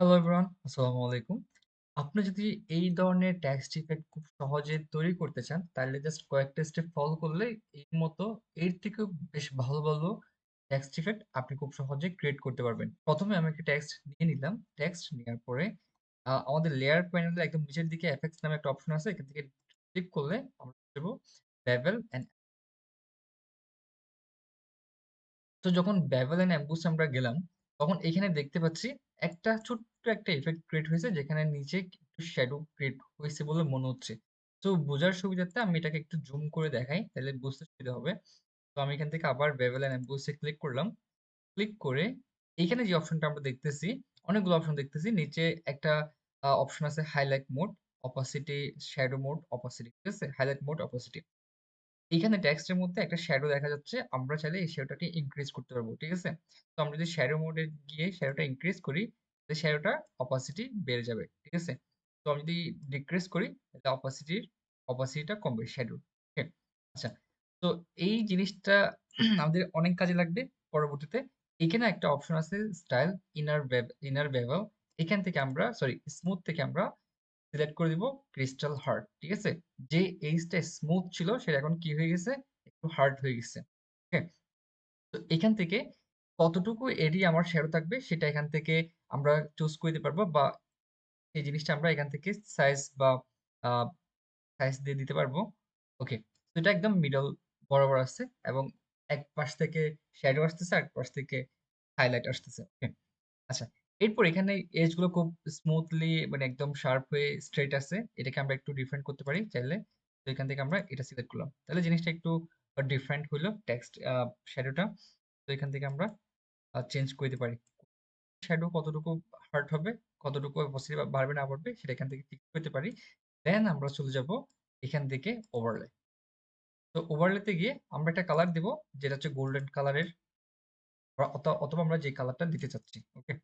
Hello everyone, আসসালামু আলাইকুম। আপনি যদি এই ধরনের টেক্সট ইফেক্ট খুব সহজে তৈরি করতে চান, তাহলে জাস্ট কয়েকটা স্টেপ ফলো করলে এর মতো এর থেকেও বেশ ভালো ভালো টেক্সট ইফেক্ট আপনি খুব সহজে ক্রিয়েট করতে পারবেন। প্রথমে আমি একটা টেক্সট নিয়ে নিলাম। টেক্সট নেওয়ার পরে আমাদের লেয়ার প্যানেলের একদম নিচের দিকে এফেক্টস নামে একটা অপশন আছে। এখান থেকে ক্লিক করলে আমরা যাবো বেভেল এন্ড। তো যখন বেভেল এন্ড এমবুস আমরা গেলাম, তখন এখানে দেখতে পাচ্ছি একটা ছোট্ট একটা ইফেক্ট ক্রিয়েট হয়েছে, যেখানে নিচে একটু শ্যাডো ক্রিয়েট হয়েছে বলে মনে হচ্ছে। তো বোঝার সুবিধার্থে আমি এটাকে একটু জুম করে দেখাই, তাহলে বুঝতে সুবিধা হবে। তো আমি এখান থেকে আবার বেভেল এন্ড এমবুসে ক্লিক করলাম। ক্লিক করে এইখানে যে অপশনটা আমরা দেখতেছি, অনেকগুলো অপশন দেখতেছি। নিচে একটা অপশন আছে highlight mode, opacity, shadow mode, opacity. ঠিক আছে? Highlight mode, opacity. এইখানে টেক্সটের মধ্যে একটা শ্যাডো দেখা যাচ্ছে। আমরা চাইলে এই শ্যাডোটাকে ইনক্রিজ করতে পারবো। ঠিক আছে? তো আমরা যদি শ্যাডো মোডে গিয়ে শ্যাডোটা ইনক্রিজ করি, তাহলে শ্যাডোটা অপাসিটি বেড়ে যাবে। ঠিক আছে? তো আমি যদি ডিক্রিজ করি, তাহলে অপাসিটিটা কমবে শ্যাডো। ওকে? আচ্ছা। তো এই জিনিসটা আমাদের অনেক কাজে লাগবে পরবর্তীতে। এখানে একটা অপশন আছে স্টাইল, ইনার বেভেল। এখান থেকে আমরা স্মুথ থেকে আমরা সিলেক্ট করে দিব ক্রিস্টাল হার্ড। ঠিক আছে? যে এজটা স্মুথ ছিল সেটা এখন কি হয়ে গেছে, একটু হার্ড হয়ে গেছে। ওকে? তো এখান থেকে কতটুকু এরিয়া আমার শ্যাডো থাকবে সেটা এখান থেকে আমরা চুজ করে দিতে পারবো, বা এই জিনিসটা আমরা এখান থেকে সাইজ দিয়ে দিতে পারবো। ওকে, তো এটা একদম মিডল বরাবর আছে, এবং এক পাশ থেকে শ্যাডো আসতেছে, এক পাশ থেকে হাইলাইট আসতেছে। ওকে, আচ্ছা। এরপর এখানে এজ গুলো খুব স্মুথলি, মানে একদম শার্প হয়ে স্ট্রেট আছে। এটাকে আমরা একটু ডিফারেন্ট করতে পারি চাইলে। তো এখান থেকে আমরা এটা সিলেক্ট করলাম, তাহলে জিনিসটা একটু ডিফারেন্ট হইলো টেক্সট শ্যাডোটা। তো এখান থেকে আমরা চেঞ্জ করে দিতে পারি শ্যাডো কতটুকু হার্ড হবে, কতটুকু অপসিটি বাড়বে না বাড়বে, সেটা এখান থেকে ফিক্স করতে পারি। দেন আমরা চলে যাব এখান থেকে ওভারলে। তো ওভারলেতে গিয়ে আমরা একটা কালার দিব, যেটা হচ্ছে গোল্ডেন কালারের, অথবা আমরা যে কালারটা দিতে চাচ্ছি। ওকে,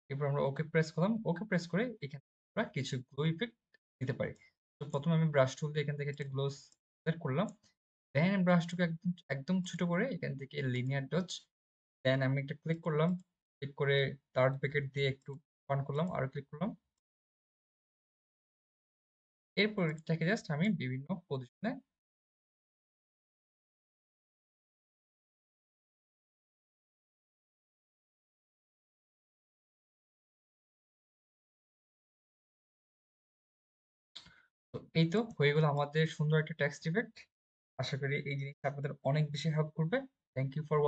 এরপর আমরা ওকে প্রেস করলাম। ওকে প্রেস করে এখানে আমরা কিছু গ্লো ইফেক্ট দিতে পারি। তো প্রথমে আমি ব্রাশ টুল দিয়ে এখান থেকে একটা গ্লো সেট করলাম। দেন ব্রাশটুকু একদম একদম ছোট করে এখান থেকে লিনিয়ার ডজ। দেন আমি একটা ক্লিক করলাম। ক্লিক করে থার্ড ব্র্যাকেট দিয়ে একটু অন করলাম, আর ক্লিক করলাম। এরপর এটাকে জাস্ট আমি বিভিন্ন পজিশনে তো এই তো হয়ে গেল আমাদের সুন্দর একটা টেক্সট ইফেক্ট। আশা করি এই জিনিসটা আপনাদের অনেক বেশি হেল্প করবে। Thank you for